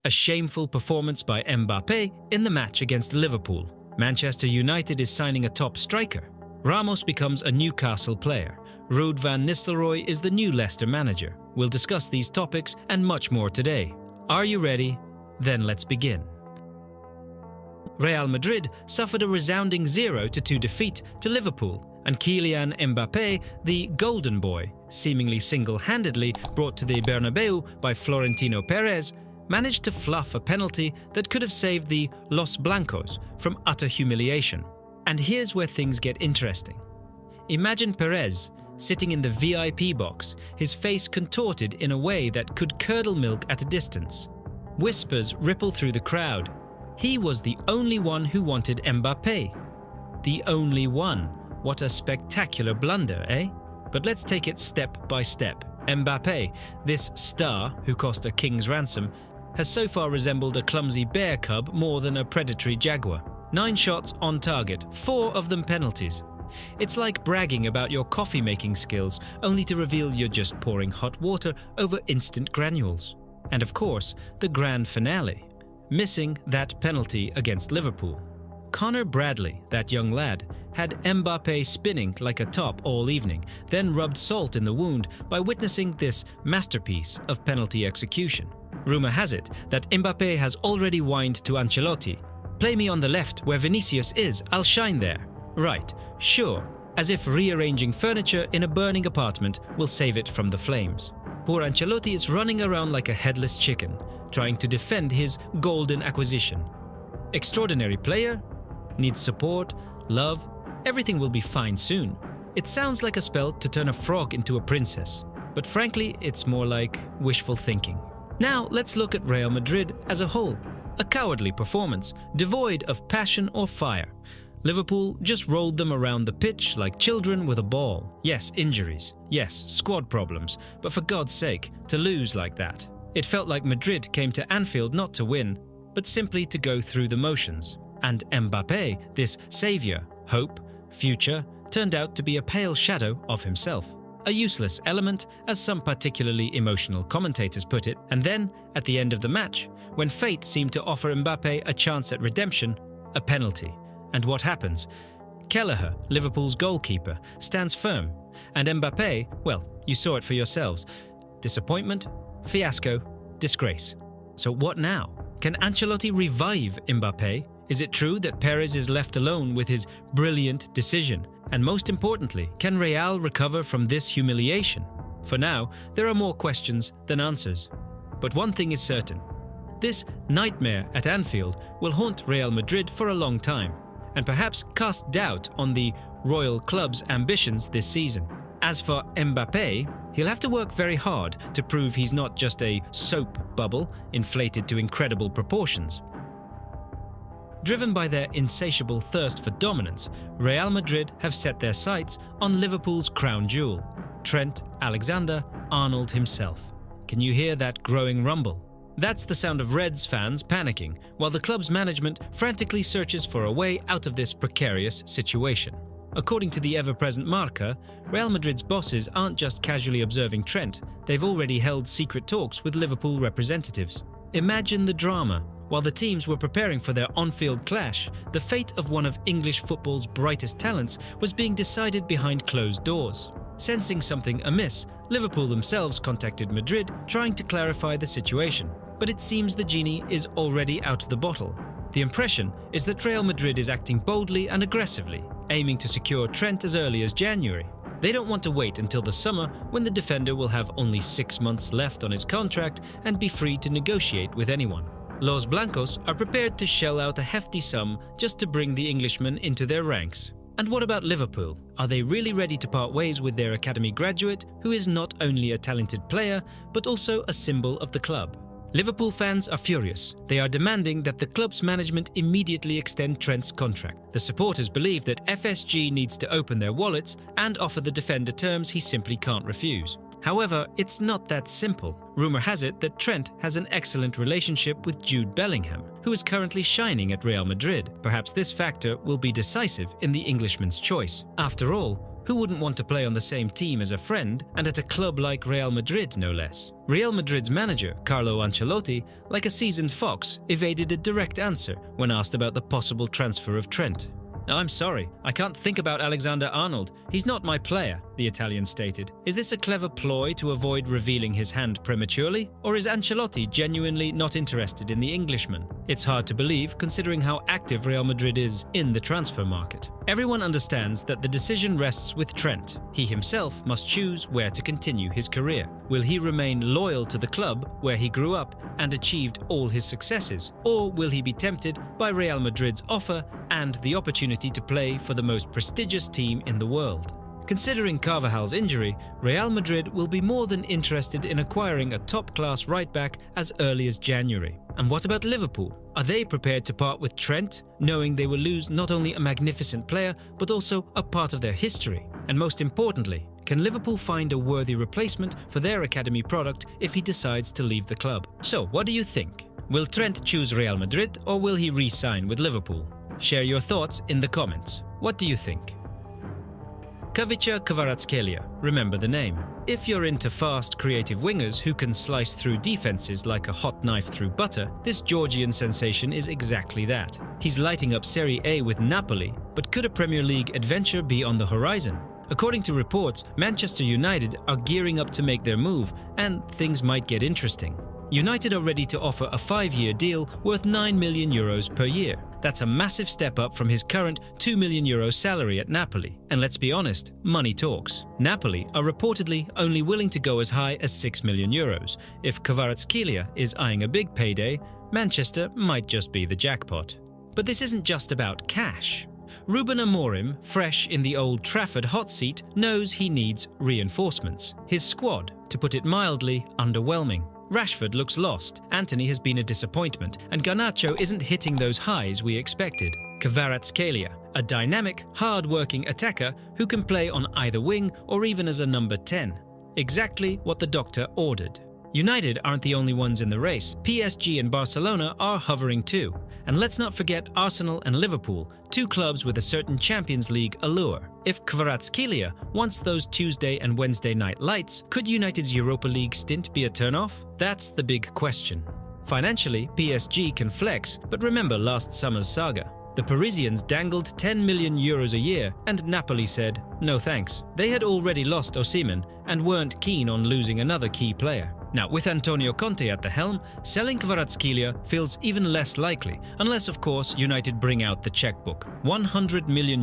A shameful performance by Mbappé in the match against Liverpool. Manchester United is signing a top striker. Ramos becomes a Newcastle player. Ruud van Nistelrooy is the new Leicester manager. We'll discuss these topics and much more today. Are you ready? Then let's begin. Real Madrid suffered a resounding 0-2 defeat to Liverpool, and Kylian Mbappé, the golden boy, seemingly single-handedly brought to the Bernabeu by Florentino Perez, managed to fluff a penalty that could have saved the Los Blancos from utter humiliation. And here's where things get interesting. Imagine Perez sitting in the VIP box, his face contorted in a way that could curdle milk at a distance. Whispers ripple through the crowd. He was the only one who wanted Mbappé. The only one. What a spectacular blunder, eh? But let's take it step by step. Mbappé, this star who cost a king's ransom, has so far resembled a clumsy bear cub more than a predatory jaguar. 9 shots on target, 4 of them penalties. It's like bragging about your coffee-making skills, only to reveal you're just pouring hot water over instant granules. And of course, the grand finale, missing that penalty against Liverpool. Connor Bradley, that young lad, had Mbappé spinning like a top all evening, then rubbed salt in the wound by witnessing this masterpiece of penalty execution. Rumour has it that Mbappé has already whined to Ancelotti, "Play me on the left where Vinicius is, I'll shine there." Right, sure, as if rearranging furniture in a burning apartment will save it from the flames. Poor Ancelotti is running around like a headless chicken, trying to defend his golden acquisition. Extraordinary player? Needs support, love, everything will be fine soon. It sounds like a spell to turn a frog into a princess, but frankly it's more like wishful thinking. Now let's look at Real Madrid as a whole. A cowardly performance, devoid of passion or fire. Liverpool just rolled them around the pitch like children with a ball. Yes, injuries. Yes, squad problems. But for God's sake, to lose like that. It felt like Madrid came to Anfield not to win, but simply to go through the motions. And Mbappé, this saviour, hope, future, turned out to be a pale shadow of himself. A useless element, as some particularly emotional commentators put it. And then, at the end of the match, when fate seemed to offer Mbappé a chance at redemption, a penalty. And what happens? Kelleher, Liverpool's goalkeeper, stands firm. And Mbappé, well, you saw it for yourselves. Disappointment, fiasco, disgrace. So what now? Can Ancelotti revive Mbappé? Is it true that Perez is left alone with his brilliant decision? And most importantly, can Real recover from this humiliation? For now, there are more questions than answers. But one thing is certain. This nightmare at Anfield will haunt Real Madrid for a long time, and perhaps cast doubt on the royal club's ambitions this season. As for Mbappé, he'll have to work very hard to prove he's not just a soap bubble inflated to incredible proportions. Driven by their insatiable thirst for dominance, Real Madrid have set their sights on Liverpool's crown jewel, Trent Alexander-Arnold himself. Can you hear that growing rumble? That's the sound of Reds fans panicking, while the club's management frantically searches for a way out of this precarious situation. According to the ever-present Marca, Real Madrid's bosses aren't just casually observing Trent, they've already held secret talks with Liverpool representatives. Imagine the drama. While the teams were preparing for their on-field clash, the fate of one of English football's brightest talents was being decided behind closed doors. Sensing something amiss, Liverpool themselves contacted Madrid trying to clarify the situation. But it seems the genie is already out of the bottle. The impression is that Real Madrid is acting boldly and aggressively, aiming to secure Trent as early as January. They don't want to wait until the summer when the defender will have only 6 months left on his contract and be free to negotiate with anyone. Los Blancos are prepared to shell out a hefty sum just to bring the Englishman into their ranks. And what about Liverpool? Are they really ready to part ways with their academy graduate, who is not only a talented player, but also a symbol of the club? Liverpool fans are furious. They are demanding that the club's management immediately extend Trent's contract. The supporters believe that FSG needs to open their wallets and offer the defender terms he simply can't refuse. However, it's not that simple. Rumour has it that Trent has an excellent relationship with Jude Bellingham, who is currently shining at Real Madrid. Perhaps this factor will be decisive in the Englishman's choice. After all, Who wouldn't want to play on the same team as a friend and at a club like Real Madrid, no less? Real Madrid's manager, Carlo Ancelotti, like a seasoned fox, evaded a direct answer when asked about the possible transfer of Trent. "I'm sorry, I can't think about Alexander-Arnold. He's not my player," the Italian stated. Is this a clever ploy to avoid revealing his hand prematurely? Or is Ancelotti genuinely not interested in the Englishman? It's hard to believe, considering how active Real Madrid is in the transfer market. Everyone understands that the decision rests with Trent. He himself must choose where to continue his career. Will he remain loyal to the club where he grew up and achieved all his successes? Or will he be tempted by Real Madrid's offer and the opportunity to play for the most prestigious team in the world? Considering Carvajal's injury, Real Madrid will be more than interested in acquiring a top-class right-back as early as January. And what about Liverpool? Are they prepared to part with Trent, knowing they will lose not only a magnificent player, but also a part of their history? And most importantly, can Liverpool find a worthy replacement for their academy product if he decides to leave the club? So, what do you think? Will Trent choose Real Madrid or will he re-sign with Liverpool? Share your thoughts in the comments. What do you think? Kavica Kvaratskhelia, remember the name. If you're into fast, creative wingers who can slice through defenses like a hot knife through butter, this Georgian sensation is exactly that. He's lighting up Serie A with Napoli, but could a Premier League adventure be on the horizon? According to reports, Manchester United are gearing up to make their move, and things might get interesting. United are ready to offer a 5-year deal worth €9 million per year. That's a massive step up from his current €2 million salary at Napoli. And let's be honest, money talks. Napoli are reportedly only willing to go as high as €6 million. If Kvaratskhelia is eyeing a big payday, Manchester might just be the jackpot. But this isn't just about cash. Ruben Amorim, fresh in the Old Trafford hot seat, knows he needs reinforcements. His squad, to put it mildly, underwhelming. Rashford looks lost, Antony has been a disappointment, and Garnacho isn't hitting those highs we expected. Kvaratskhelia, a dynamic, hard-working attacker who can play on either wing or even as a number 10. Exactly what the doctor ordered. United aren't the only ones in the race. PSG and Barcelona are hovering too. And let's not forget Arsenal and Liverpool, two clubs with a certain Champions League allure. If Kvaratskhelia wants those Tuesday and Wednesday night lights, could United's Europa League stint be a turn-off? That's the big question. Financially, PSG can flex, but remember last summer's saga. The Parisians dangled €10 million a year, and Napoli said, no thanks. They had already lost Osimhen and weren't keen on losing another key player. Now, with Antonio Conte at the helm, selling Kvaratskhelia feels even less likely, unless of course United bring out the checkbook. €100 million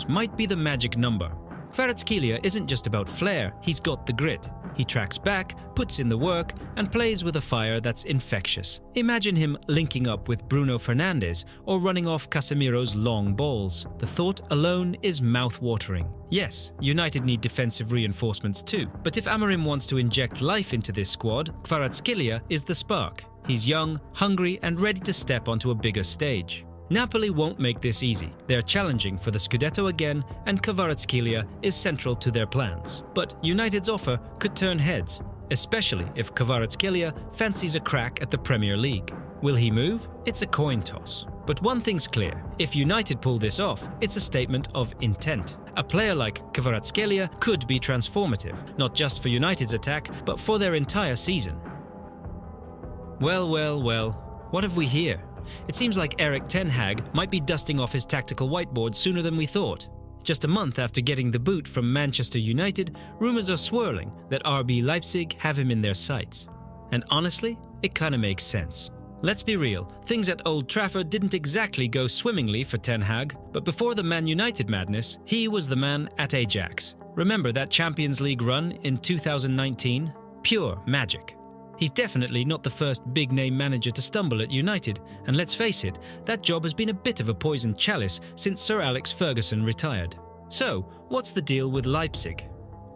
might be the magic number. Kvaratskhelia isn't just about flair, he's got the grit. He tracks back, puts in the work, and plays with a fire that's infectious. Imagine him linking up with Bruno Fernandes or running off Casemiro's long balls. The thought alone is mouth-watering. Yes, United need defensive reinforcements too, but if Amorim wants to inject life into this squad, Kvaratskhelia is the spark. He's young, hungry, and ready to step onto a bigger stage. Napoli won't make this easy. They're challenging for the Scudetto again, and Kvaratskhelia is central to their plans. But United's offer could turn heads, especially if Kvaratskhelia fancies a crack at the Premier League. Will he move? It's a coin toss. But one thing's clear, if United pull this off, it's a statement of intent. A player like Kvaratskhelia could be transformative, not just for United's attack, but for their entire season. Well, what have we here? It seems like Erik ten Hag might be dusting off his tactical whiteboard sooner than we thought. Just a month after getting the boot from Manchester United, rumours are swirling that RB Leipzig have him in their sights. And honestly, it kinda makes sense. Let's be real, things at Old Trafford didn't exactly go swimmingly for Ten Hag, but before the Man United madness, he was the man at Ajax. Remember that Champions League run in 2019? Pure magic. He's definitely not the first big-name manager to stumble at United, and let's face it, that job has been a bit of a poisoned chalice since Sir Alex Ferguson retired. So, what's the deal with Leipzig?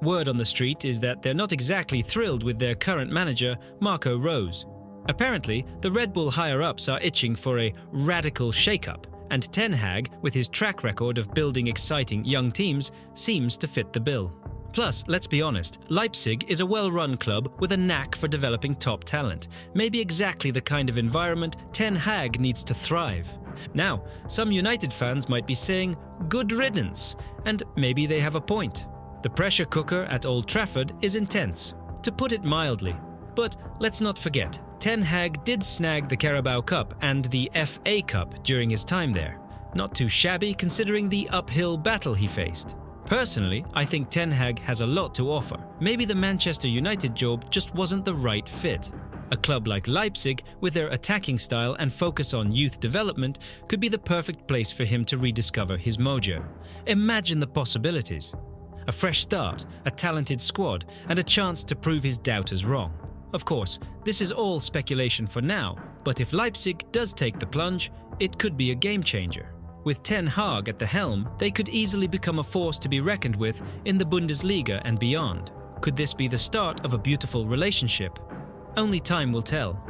Word on the street is that they're not exactly thrilled with their current manager, Marco Rose. Apparently, the Red Bull higher-ups are itching for a radical shake-up, and Ten Hag, with his track record of building exciting young teams, seems to fit the bill. Plus, let's be honest, Leipzig is a well-run club with a knack for developing top talent, maybe exactly the kind of environment Ten Hag needs to thrive. Now, some United fans might be saying, good riddance, and maybe they have a point. The pressure cooker at Old Trafford is intense, to put it mildly. But let's not forget, Ten Hag did snag the Carabao Cup and the FA Cup during his time there. Not too shabby considering the uphill battle he faced. Personally, I think Ten Hag has a lot to offer. Maybe the Manchester United job just wasn't the right fit. A club like Leipzig, with their attacking style and focus on youth development, could be the perfect place for him to rediscover his mojo. Imagine the possibilities. A fresh start, a talented squad, and a chance to prove his doubters wrong. Of course, this is all speculation for now, but if Leipzig does take the plunge, it could be a game changer. With Ten Hag at the helm, they could easily become a force to be reckoned with in the Bundesliga and beyond. Could this be the start of a beautiful relationship? Only time will tell.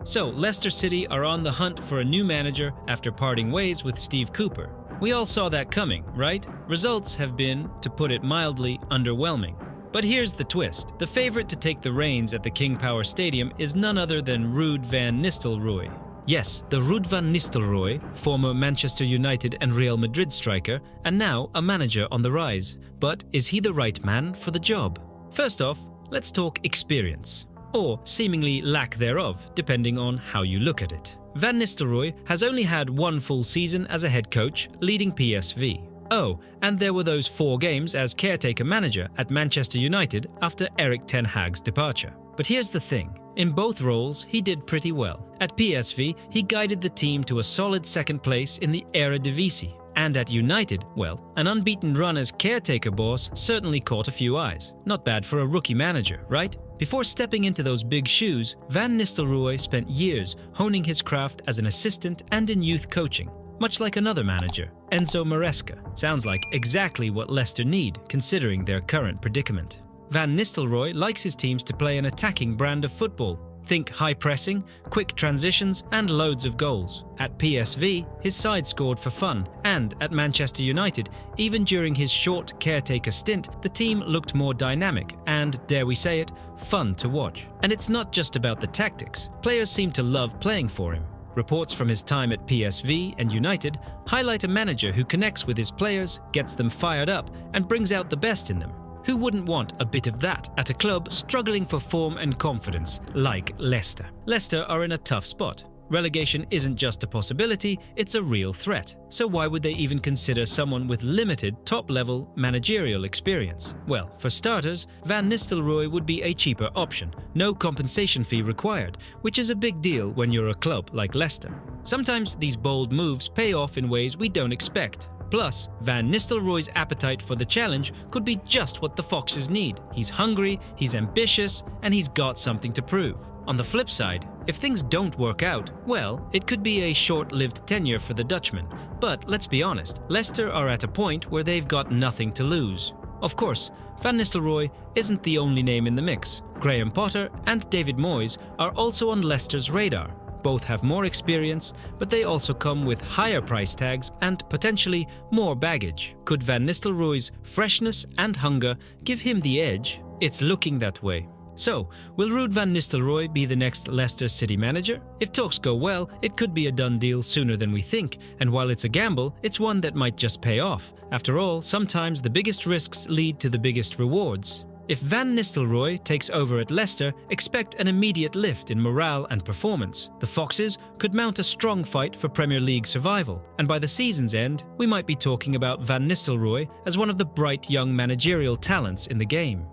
So, Leicester City are on the hunt for a new manager after parting ways with Steve Cooper. We all saw that coming, right? Results have been, to put it mildly, underwhelming. But here's the twist. The favourite to take the reins at the King Power Stadium is none other than Ruud van Nistelrooy. Yes, the Ruud van Nistelrooy, former Manchester United and Real Madrid striker, and now a manager on the rise. But is he the right man for the job? First off, let's talk experience. Or seemingly lack thereof, depending on how you look at it. Van Nistelrooy has only had one full season as a head coach, leading PSV. Oh, and there were those 4 games as caretaker manager at Manchester United after Erik ten Hag's departure. But here's the thing. In both roles, he did pretty well. At PSV, he guided the team to a solid second place in the Eredivisie. And at United, well, an unbeaten run as caretaker boss certainly caught a few eyes. Not bad for a rookie manager, right? Before stepping into those big shoes, Van Nistelrooy spent years honing his craft as an assistant and in youth coaching. Much like another manager, Enzo Maresca. Sounds like exactly what Leicester need, considering their current predicament. Van Nistelrooy likes his teams to play an attacking brand of football. Think high pressing, quick transitions, and loads of goals. At PSV, his side scored for fun, and at Manchester United, even during his short caretaker stint, the team looked more dynamic and, dare we say it, fun to watch. And it's not just about the tactics. Players seem to love playing for him. Reports from his time at PSV and United highlight a manager who connects with his players, gets them fired up, and brings out the best in them. Who wouldn't want a bit of that at a club struggling for form and confidence, like Leicester? Leicester are in a tough spot. Relegation isn't just a possibility, it's a real threat. So why would they even consider someone with limited top-level managerial experience? Well, for starters, Van Nistelrooy would be a cheaper option, no compensation fee required, which is a big deal when you're a club like Leicester. Sometimes these bold moves pay off in ways we don't expect. Plus, Van Nistelrooy's appetite for the challenge could be just what the Foxes need. He's hungry, he's ambitious, and he's got something to prove. On the flip side, if things don't work out, well, it could be a short-lived tenure for the Dutchman. But let's be honest, Leicester are at a point where they've got nothing to lose. Of course, Van Nistelrooy isn't the only name in the mix. Graham Potter and David Moyes are also on Leicester's radar. Both have more experience, but they also come with higher price tags and potentially more baggage. Could Van Nistelrooy's freshness and hunger give him the edge? It's looking that way. So, will Ruud van Nistelrooy be the next Leicester City manager? If talks go well, it could be a done deal sooner than we think, and while it's a gamble, it's one that might just pay off. After all, sometimes the biggest risks lead to the biggest rewards. If Van Nistelrooy takes over at Leicester, expect an immediate lift in morale and performance. The Foxes could mount a strong fight for Premier League survival, and by the season's end, we might be talking about Van Nistelrooy as one of the bright young managerial talents in the game.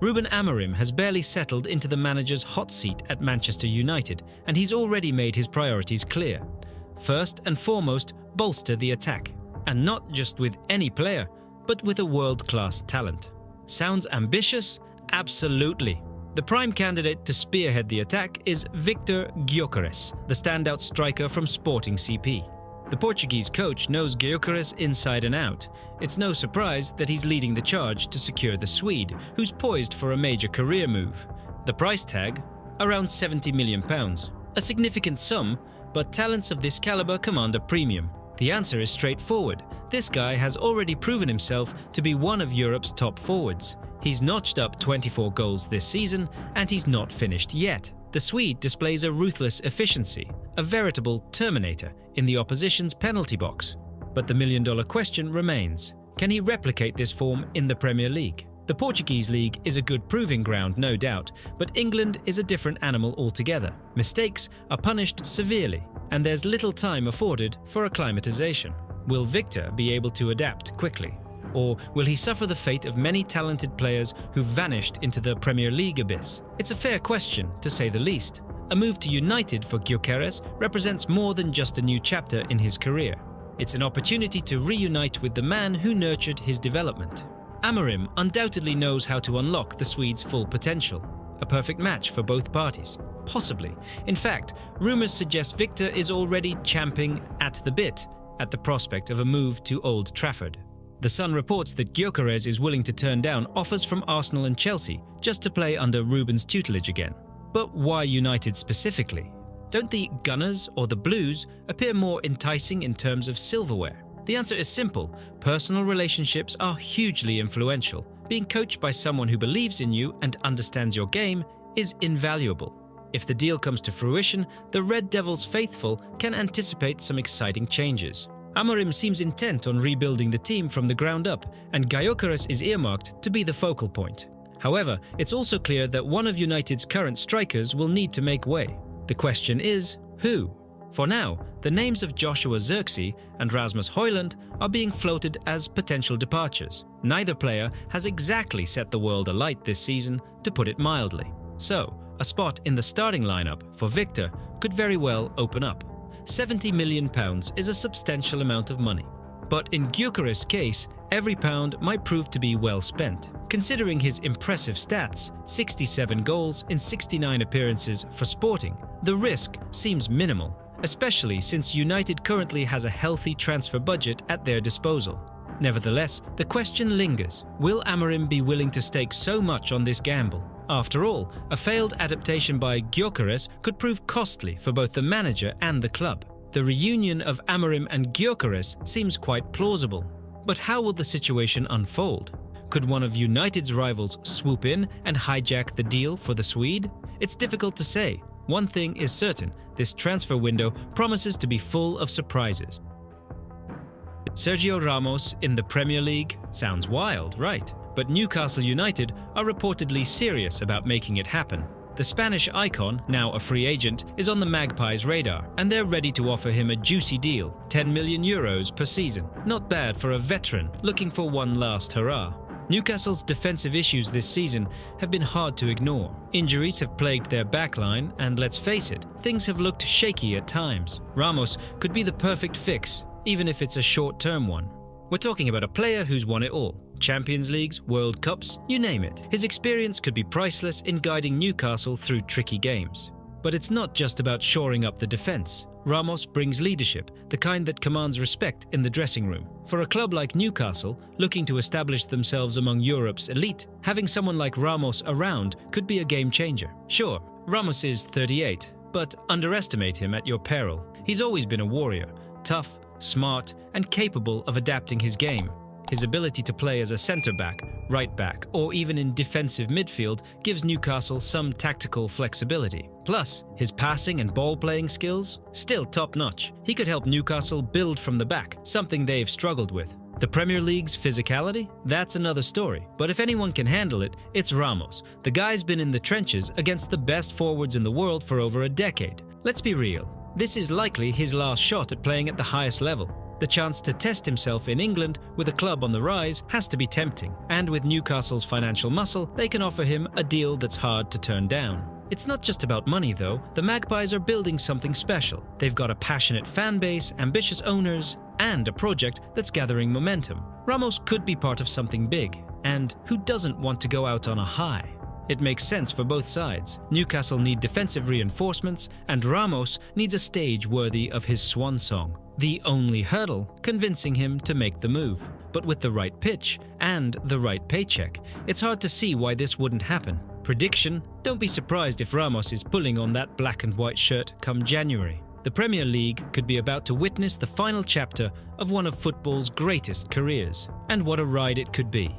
Ruben Amorim has barely settled into the manager's hot seat at Manchester United, and he's already made his priorities clear. First and foremost, bolster the attack. And not just with any player, but with a world-class talent. Sounds ambitious? Absolutely. The prime candidate to spearhead the attack is Viktor Gyökeres, the standout striker from Sporting CP. The Portuguese coach knows Gyökeres inside and out. It's no surprise that he's leading the charge to secure the Swede, who's poised for a major career move. The price tag? Around £70 million. A significant sum, but talents of this caliber command a premium. The answer is straightforward. This guy has already proven himself to be one of Europe's top forwards. He's notched up 24 goals this season, and he's not finished yet. The Swede displays a ruthless efficiency, a veritable Terminator in the opposition's penalty box. But the million-dollar question remains. Can he replicate this form in the Premier League? The Portuguese league is a good proving ground, no doubt, but England is a different animal altogether. Mistakes are punished severely, and there's little time afforded for acclimatization. Will Viktor be able to adapt quickly? Or will he suffer the fate of many talented players who vanished into the Premier League abyss? It's a fair question, to say the least. A move to United for Gyökeres represents more than just a new chapter in his career. It's an opportunity to reunite with the man who nurtured his development. Amorim undoubtedly knows how to unlock the Swede's full potential. A perfect match for both parties. Possibly. In fact, rumours suggest Viktor is already champing at the bit at the prospect of a move to Old Trafford. The Sun reports that Gyökeres is willing to turn down offers from Arsenal and Chelsea just to play under Ruben's tutelage again. But why United specifically? Don't the Gunners or the Blues appear more enticing in terms of silverware? The answer is simple. Personal relationships are hugely influential. Being coached by someone who believes in you and understands your game is invaluable. If the deal comes to fruition, the Red Devils faithful can anticipate some exciting changes. Amorim seems intent on rebuilding the team from the ground up, and Gyökeres is earmarked to be the focal point. However, it's also clear that one of United's current strikers will need to make way. The question is, who? For now, the names of Joshua Zirkzee and Rasmus Højlund are being floated as potential departures. Neither player has exactly set the world alight this season, to put it mildly. So, a spot in the starting lineup for Viktor could very well open up. £70 million is a substantial amount of money. But in Gyökeres' case, every pound might prove to be well spent. Considering his impressive stats, 67 goals in 69 appearances for Sporting, the risk seems minimal, especially since United currently has a healthy transfer budget at their disposal. Nevertheless, the question lingers, will Amorim be willing to stake so much on this gamble? After all, a failed adaptation by Gyökeres could prove costly for both the manager and the club. The reunion of Amorim and Gyökeres seems quite plausible. But how will the situation unfold? Could one of United's rivals swoop in and hijack the deal for the Swede? It's difficult to say. One thing is certain, this transfer window promises to be full of surprises. Sergio Ramos in the Premier League? Sounds wild, right? But Newcastle United are reportedly serious about making it happen. The Spanish icon, now a free agent, is on the Magpies' radar, and they're ready to offer him a juicy deal, €10 million per season. Not bad for a veteran looking for one last hurrah. Newcastle's defensive issues this season have been hard to ignore. Injuries have plagued their backline, and let's face it, things have looked shaky at times. Ramos could be the perfect fix, even if it's a short-term one. We're talking about a player who's won it all. Champions Leagues, World Cups, you name it. His experience could be priceless in guiding Newcastle through tricky games. But it's not just about shoring up the defense. Ramos brings leadership, the kind that commands respect in the dressing room. For a club like Newcastle, looking to establish themselves among Europe's elite, having someone like Ramos around could be a game changer. Sure, Ramos is 38, but underestimate him at your peril. He's always been a warrior, tough, smart, and capable of adapting his game. His ability to play as a centre-back, right-back, or even in defensive midfield gives Newcastle some tactical flexibility. Plus, his passing and ball-playing skills? Still top-notch. He could help Newcastle build from the back, something they've struggled with. The Premier League's physicality? That's another story. But if anyone can handle it, it's Ramos. The guy's been in the trenches against the best forwards in the world for over a decade. Let's be real. This is likely his last shot at playing at the highest level. The chance to test himself in England with a club on the rise has to be tempting, and with Newcastle's financial muscle, they can offer him a deal that's hard to turn down. It's not just about money though. The Magpies are building something special. They've got a passionate fan base, ambitious owners, and a project that's gathering momentum. Ramos could be part of something big, and who doesn't want to go out on a high? It makes sense for both sides. Newcastle need defensive reinforcements, and Ramos needs a stage worthy of his swan song. The only hurdle, convincing him to make the move. But with the right pitch and the right paycheck, it's hard to see why this wouldn't happen. Prediction: don't be surprised if Ramos is pulling on that black and white shirt come January. The Premier League could be about to witness the final chapter of one of football's greatest careers. And what a ride it could be.